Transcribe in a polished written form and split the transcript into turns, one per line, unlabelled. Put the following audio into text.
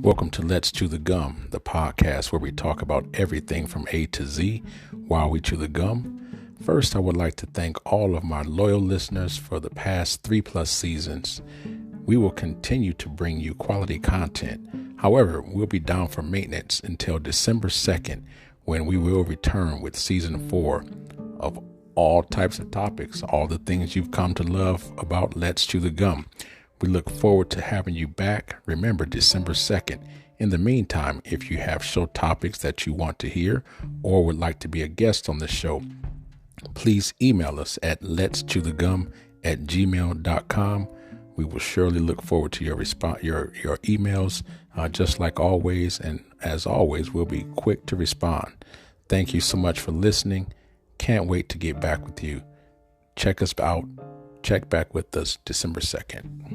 Welcome to Let's Chew the Gum, the podcast where we talk about everything from A to Z while we chew the gum. First, I would like to thank all of my loyal listeners for the past 3+ seasons. We will continue to bring you quality content. However, we'll be down for maintenance until December 2nd, when we will return with season 4 of all types of topics, all the things you've come to love about Let's Chew the Gum. We look forward to having you back. Remember, December 2nd. In the meantime, if you have show topics that you want to hear or would like to be a guest on the show, please email us at letschewthegum@gmail.com. We will surely look forward to your emails, just like always. And as always, we'll be quick to respond. Thank you so much for listening. Can't wait to get back with you. Check us out. Check back with us December 2nd.